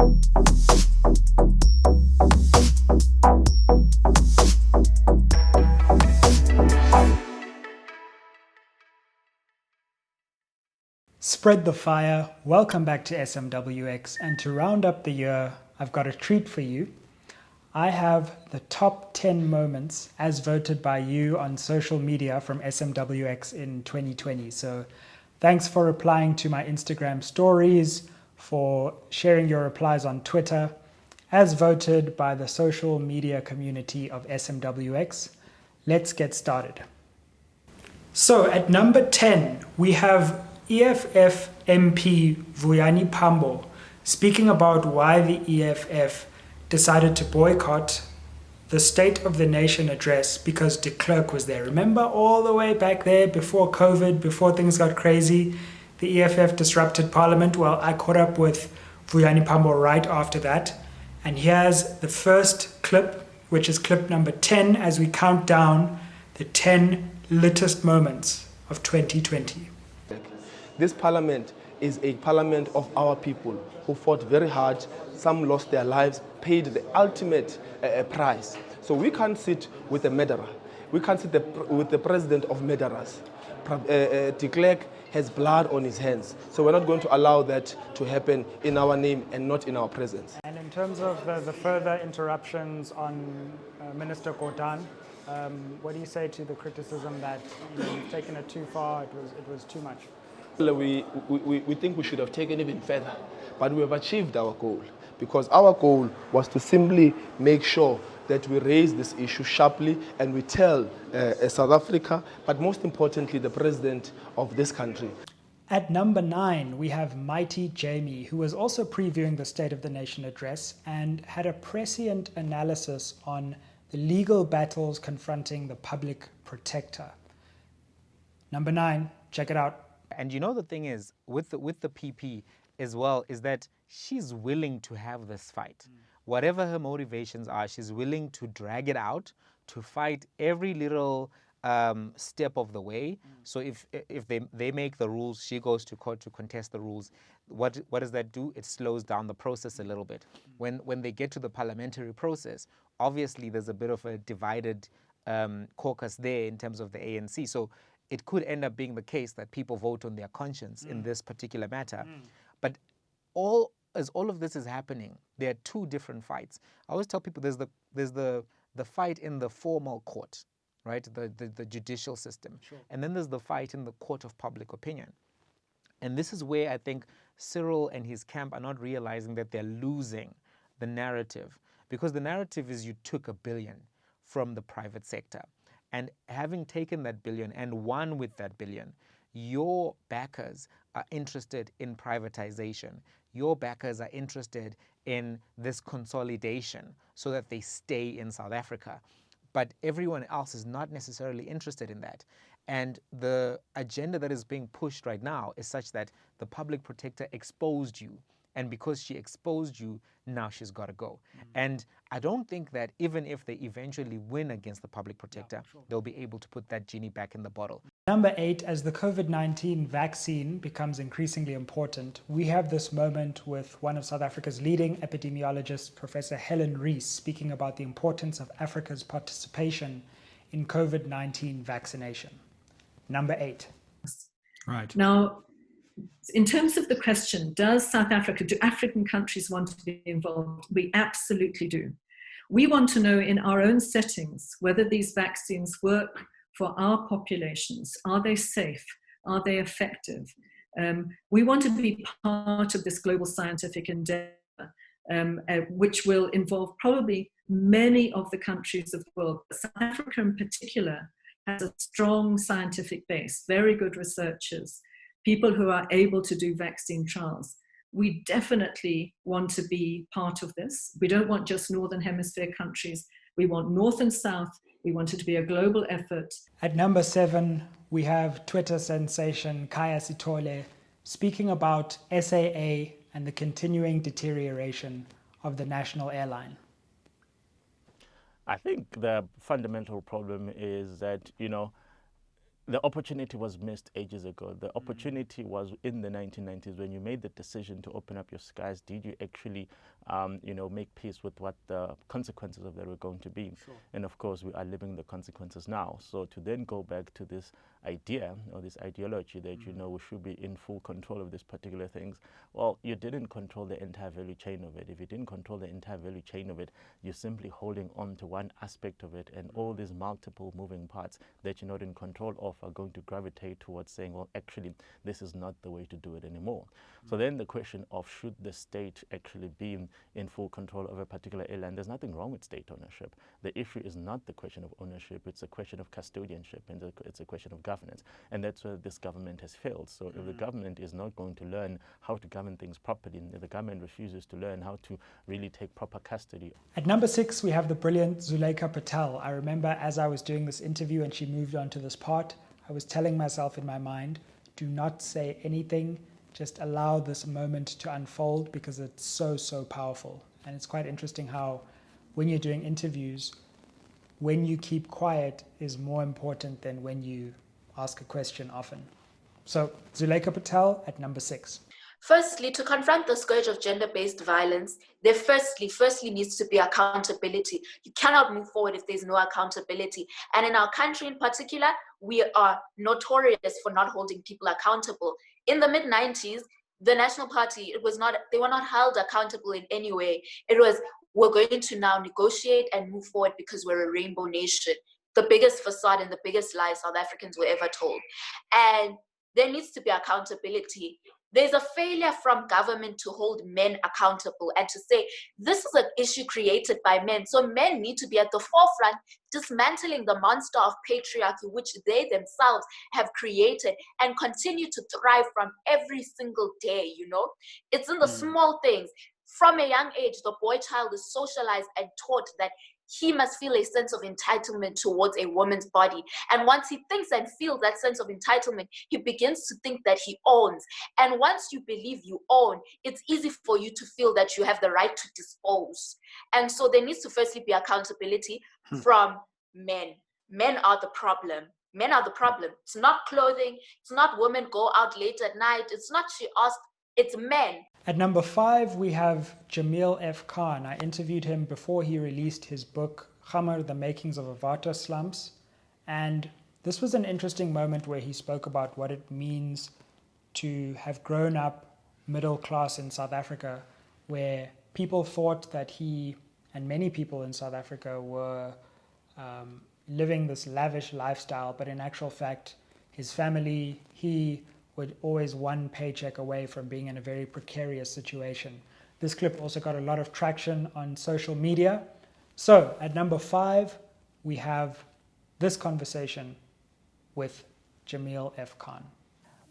Spread the fire, welcome back to SMWX, and to round up the year, I've got a treat for you. I have the top 10 moments as voted by you on social media from SMWX in 2020. So thanks for replying to my Instagram stories, for sharing your replies on Twitter, as voted by the social media community of SMWX. Let's get started. So at number 10, we have EFF MP Vuyani Pambo speaking about why the EFF decided to boycott the State of the Nation address because de Klerk was there. Remember all the way back there before COVID, before things got crazy, the EFF disrupted Parliament? Well, I caught up with Vuyani Pambo right after that. And here's the first clip, which is clip number 10, as we count down the 10 Littest moments of 2020. This parliament is a parliament of our people who fought very hard. Some lost their lives, paid the ultimate price. So we can't sit with a murderer. We can't sit with the president of murderers. De Klerk has blood on his hands. So we're not going to allow that to happen in our name and not in our presence. And in terms of the further interruptions on Minister Gordhan, what do you say to the criticism that you've taken it too far, it was too much? We think we should have taken even further, but we have achieved our goal, because our goal was to simply make sure that we raise this issue sharply and we tell South Africa, but most importantly the president of this country. At number 9, we have Mighty Jamie, who was also previewing the State of the Nation address and had a prescient analysis on the legal battles confronting the public protector. Number 9, check it out. And you know, the thing is with the PP as well is that she's willing to have this fight. Whatever her motivations are, she's willing to drag it out, to fight every little step of the way. So if they make the rules, she goes to court to contest the rules. What does that do? It slows down the process a little bit. When they get to the parliamentary process, obviously there's a bit of a divided caucus there in terms of the ANC. So it could end up being the case that people vote on their conscience in this particular matter. But as all of this is happening, there are two different fights. I always tell people there's the fight in the formal court, right? The judicial system. Sure. And then there's the fight in the court of public opinion. And this is where I think Cyril and his camp are not realizing that they're losing the narrative. Because the narrative is you took $1 billion from the private sector. And having taken that $1 billion and won with that $1 billion, your backers are interested in privatization. Your backers are interested in this consolidation so that they stay in South Africa. But everyone else is not necessarily interested in that. And the agenda that is being pushed right now is such that the public protector exposed you. And because she exposed you, now she's got to go. And I don't think that even if they eventually win against the public protector, they'll be able to put that genie back in the bottle. Number 8, as the COVID-19 vaccine becomes increasingly important, we have this moment with one of South Africa's leading epidemiologists, Professor Helen Rees, speaking about the importance of Africa's participation in COVID-19 vaccination. Number 8. Right. Now, in terms of the question, do African countries want to be involved? We absolutely do. We want to know in our own settings whether these vaccines work for our populations. Are they safe? Are they effective? We want to be part of this global scientific endeavor, which will involve probably many of the countries of the world. South Africa in particular has a strong scientific base, very good researchers, people who are able to do vaccine trials. We definitely want to be part of this. We don't want just Northern Hemisphere countries. We want North and South. We want it to be a global effort. At number 7, we have Twitter sensation Kaya Sithole speaking about SAA and the continuing deterioration of the national airline. I think the fundamental problem is that, the opportunity was missed ages ago. The opportunity was in the 1990s when you made the decision to open up your skies. Did you actually, make peace with what the consequences of that were going to be? Sure. And of course, we are living the consequences now. So to then go back to this idea or this ideology that, we should be in full control of these particular things, well, you didn't control the entire value chain of it. If you didn't control the entire value chain of it, you're simply holding on to one aspect of it, and all these multiple moving parts that you're not in control of are going to gravitate towards saying, well, actually, this is not the way to do it anymore. So then the question of should the state actually be in full control of a particular area, and there's nothing wrong with state ownership. The issue is not the question of ownership, it's a question of custodianship, and it's a question of governance. And that's where this government has failed. So if the government is not going to learn how to govern things properly, if the government refuses to learn how to really take proper custody. At number 6, we have the brilliant Zuleika Patel. I remember as I was doing this interview and she moved on to this part, I was telling myself in my mind, do not say anything, just allow this moment to unfold because it's so, so powerful. And it's quite interesting how when you're doing interviews, when you keep quiet is more important than when you ask a question often. So Zuleika Patel at number 6. Firstly, to confront the scourge of gender-based violence, there firstly needs to be accountability. You cannot move forward if there's no accountability. And in our country in particular, we are notorious for not holding people accountable. In the mid-90s, the National Party, they were not held accountable in any way. It was, we're going to now negotiate and move forward because we're a rainbow nation. The biggest facade and the biggest lie South Africans were ever told. And there needs to be accountability. There's a failure from government to hold men accountable and to say, this is an issue created by men. So men need to be at the forefront, dismantling the monster of patriarchy, which they themselves have created and continue to thrive from every single day, It's in the small things. From a young age, the boy child is socialized and taught that he must feel a sense of entitlement towards a woman's body. And once he thinks and feels that sense of entitlement, he begins to think that he owns. And once you believe you own, it's easy for you to feel that you have the right to dispose. And so there needs to firstly be accountability from men. Men are the problem. Men are the problem. It's not clothing. It's not women go out late at night. It's not she asked. It's men. At number 5, we have Jamil F. Khan. I interviewed him before he released his book, Khamar, The Makings of Avata Slumps. And this was an interesting moment where he spoke about what it means to have grown up middle class in South Africa, where people thought that he and many people in South Africa were living this lavish lifestyle, but in actual fact, his family, he were always one paycheck away from being in a very precarious situation. This clip also got a lot of traction on social media. So at number 5, we have this conversation with Jamil F. Khan.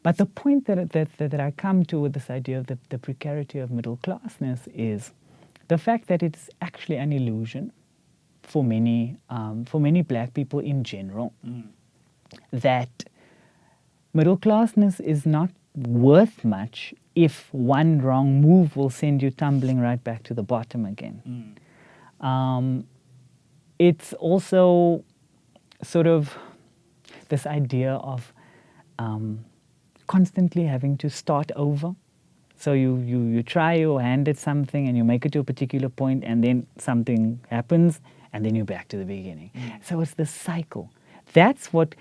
But the point that I come to with this idea of the precarity of middle classness is the fact that it's actually an illusion for many black people in general, that middle classness is not worth much if one wrong move will send you tumbling right back to the bottom again. It's also sort of this idea of constantly having to start over. So you try your hand at something and you make it to a particular point and then something happens and then you're back to the beginning. So it's this cycle. That's what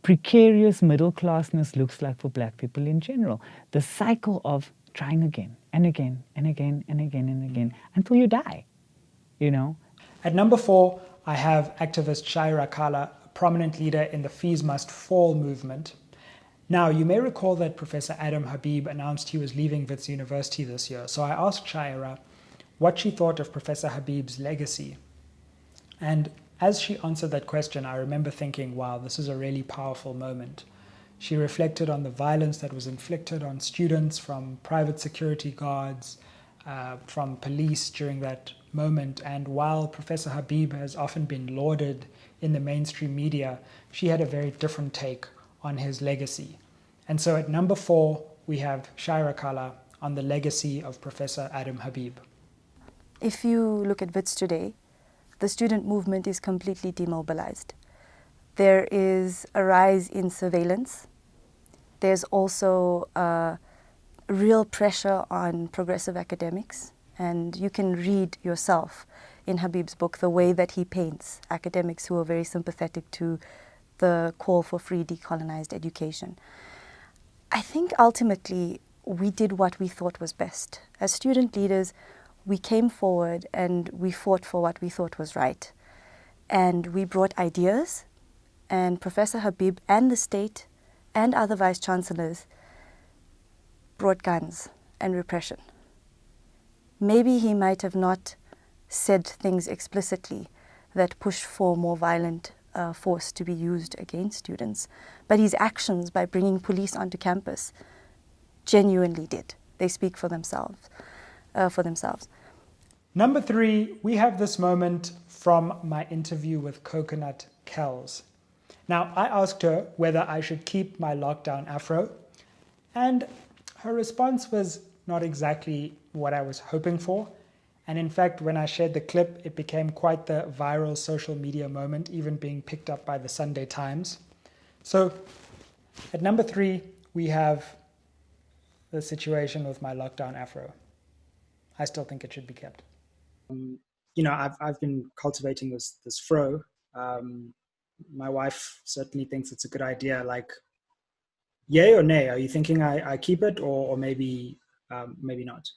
precarious middle classness looks like for black people in general. The cycle of trying again and again and again and again and again until you die, At number 4, I have activist Shaira Kala, a prominent leader in the Fees Must Fall movement. Now, you may recall that Professor Adam Habib announced he was leaving Wits University this year. So I asked Shaira what she thought of Professor Habib's legacy. And as she answered that question, I remember thinking, wow, this is a really powerful moment. She reflected on the violence that was inflicted on students from private security guards, from police during that moment. And while Professor Habib has often been lauded in the mainstream media, she had a very different take on his legacy. And so at number 4, we have Shaira Kala on the legacy of Professor Adam Habib. If you look at Wits today, the student movement is completely demobilized. There is a rise in surveillance. There's also real pressure on progressive academics, and you can read yourself in Habib's book the way that he paints academics who are very sympathetic to the call for free decolonized education. I think ultimately we did what we thought was best. As student leaders, we came forward and we fought for what we thought was right. And we brought ideas, and Professor Habib and the state and other vice-chancellors brought guns and repression. Maybe he might have not said things explicitly that push for more violent force to be used against students, but his actions by bringing police onto campus genuinely did. They speak for themselves. Number 3, we have this moment from my interview with Coconut Kells. Now, I asked her whether I should keep my lockdown afro, and her response was not exactly what I was hoping for. And in fact, when I shared the clip, it became quite the viral social media moment, even being picked up by the Sunday Times. So at number 3, we have the situation with my lockdown afro. I still think it should be kept. I've been cultivating this fro. My wife certainly thinks it's a good idea. Like, yay or nay? Are you thinking I keep it, or maybe not?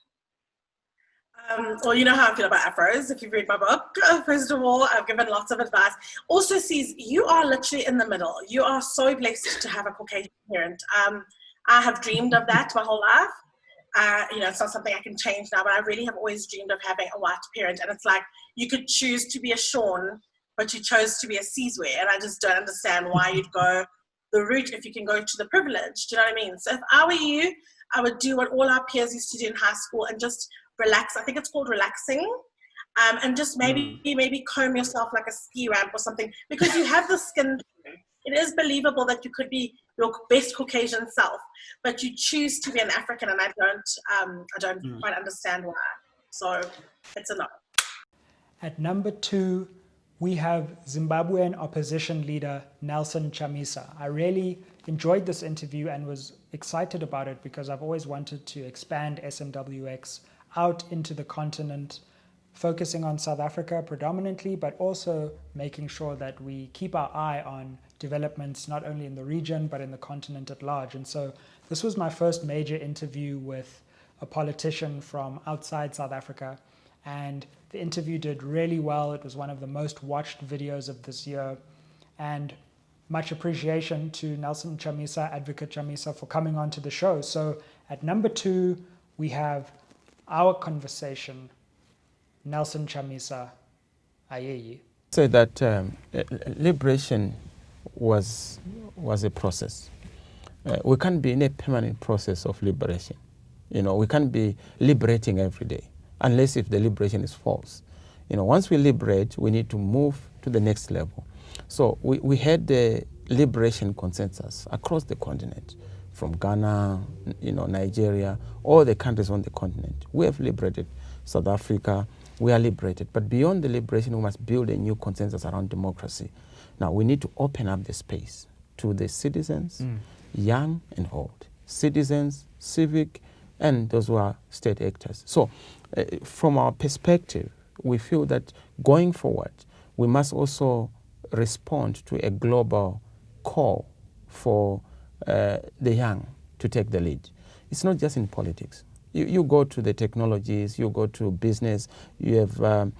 Well, you know how I feel about afros. If you've read my book, first of all, I've given lots of advice. Also, Cez, you are literally in the middle. You are so blessed to have a Caucasian parent. I have dreamed of that my whole life. It's not something I can change now, but I really have always dreamed of having a white parent. And it's like you could choose to be a Sean, but you chose to be a Cezwe. And I just don't understand why you'd go the route if you can go to the privilege. Do you know what I mean? So if I were you, I would do what all our peers used to do in high school and just relax. I think it's called relaxing. And just maybe comb yourself like a ski ramp or something, because you have the skin. It is believable that you could be your best Caucasian self, but you choose to be an African, and I don't quite understand why. So it's a no. At number 2, we have Zimbabwean opposition leader Nelson Chamisa. I really enjoyed this interview and was excited about it because I've always wanted to expand SMWX out into the continent, focusing on South Africa predominantly, but also making sure that we keep our eye on developments not only in the region but in the continent at large. And so this was my first major interview with a politician from outside South Africa, and the interview did really well. It was one of the most watched videos of this year, and much appreciation to Nelson Chamisa, Advocate Chamisa, for coming on to the show. So at number 2, we have our conversation, Nelson Chamisa. Ayeyi. Say that liberation was a process. We can't be in a permanent process of liberation. We can't be liberating every day unless if the liberation is false. Once we liberate, we need to move to the next level. So we had the liberation consensus across the continent, from Ghana, Nigeria, all the countries on the continent. We have liberated South Africa. We are liberated. But beyond the liberation, we must build a new consensus around democracy. Now, we need to open up the space to the citizens, young and old, citizens, civic, and those who are state actors. So, from our perspective, we feel that going forward, we must also respond to a global call for the young to take the lead. It's not just in politics. You go to the technologies, you go to business, you have,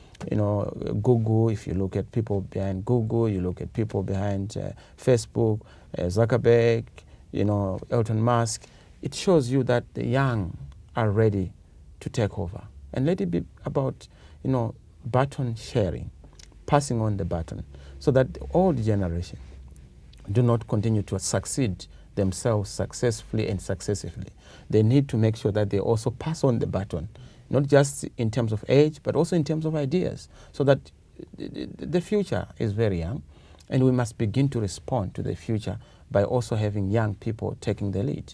Google. If you look at people behind Google, you look at people behind Facebook, Zuckerberg, Elon Musk. It shows you that the young are ready to take over. And let it be about, baton sharing, passing on the baton, so that the old generation do not continue to succeed themselves successfully and successively. They need to make sure that they also pass on the baton, not just in terms of age, but also in terms of ideas, so that the future is very young, and we must begin to respond to the future by also having young people taking the lead.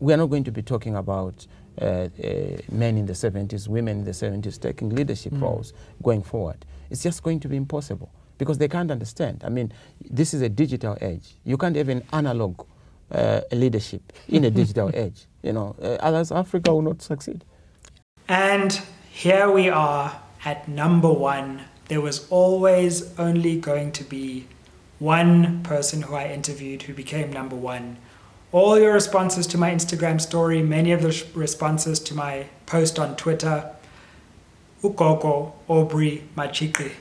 We are not going to be talking about men in the 70s, women in the 70s taking leadership roles going forward. It's just going to be impossible. because they can't understand. I mean, this is a digital age. You can't have an analog leadership in a digital age. You know, otherwise Africa will not succeed. And here we are at number 1. There was always only going to be one person who I interviewed who became number 1. All your responses to my Instagram story, many of the responses to my post on Twitter, Ugogo Aubrey Machikri,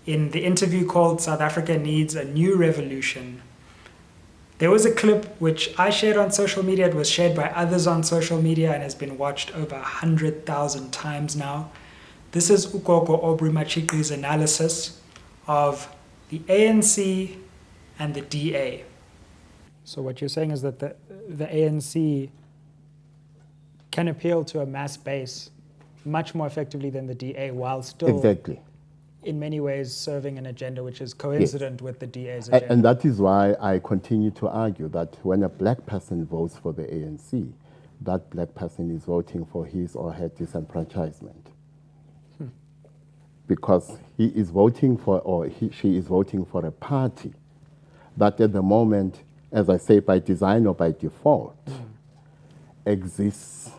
in the interview called South Africa Needs a New Revolution. There was a clip which I shared on social media. It was shared by others on social media and has been watched over 100,000 times now. This is Ugogo Aubrey Machikri's analysis of the ANC and the DA. So what you're saying is that the ANC can appeal to a mass base much more effectively than the DA, while still exactly in many ways serving an agenda which is coincident with the DA's agenda. And that is why I continue to argue that when a black person votes for the ANC, that black person is voting for his or her disenfranchisement. Because he is voting for, or she is voting for a party that at the moment, as I say, by design or by default, exists,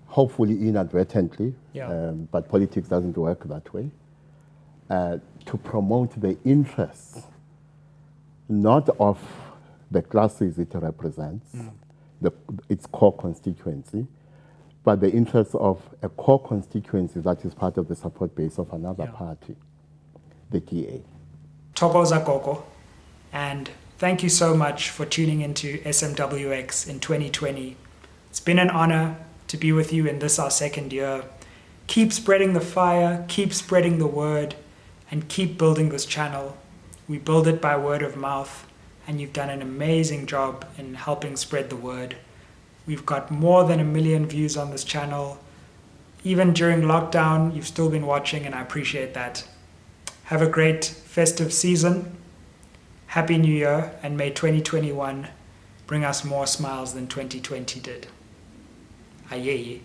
hopefully inadvertently, but politics doesn't work that way, to promote the interests, not of the classes it represents, its core constituency, but the interests of a core constituency that is part of the support base of another party, the DA. Thokoza Gogo, and thank you so much for tuning into SMWX in 2020. It's been an honor to be with you in this, our second year. Keep spreading the fire, keep spreading the word, and keep building this channel. We build it by word of mouth, and you've done an amazing job in helping spread the word. We've got more than 1 million views on this channel. Even during lockdown, you've still been watching, and I appreciate that. Have a great festive season. Happy New Year, and may 2021 bring us more smiles than 2020 did. Ayeye.